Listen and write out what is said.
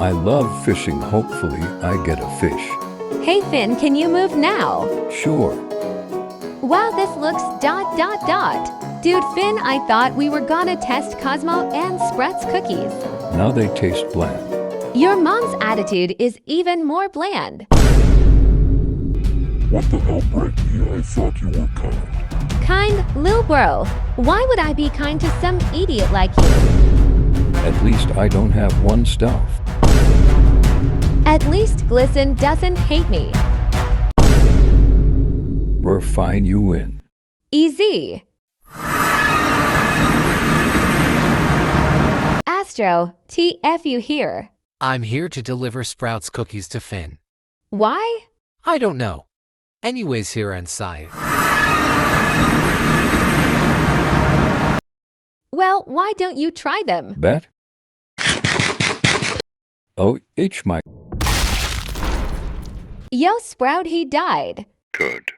I love fishing. Hopefully, I get a fish. Hey Finn, can you move now? Sure. Wow, this looks ... Dude, Finn, I thought we were gonna test Cosmo and Sprouts cookies. Now they taste bland. Your mom's attitude is even more bland. What the hell, Brightney? I thought you were kind. Kind, lil bro. Why would I be kind to some idiot like you? At least I don't have one stuff. At least Glisten doesn't hate me. We're fine, you win. Easy. Astro, TF you here. I'm here to deliver Sprouts cookies to Finn. Why? I don't know. Anyways, here inside. Well, why don't you try them? Bet? Oh, it's my... Yo, Sprout, he died. Good.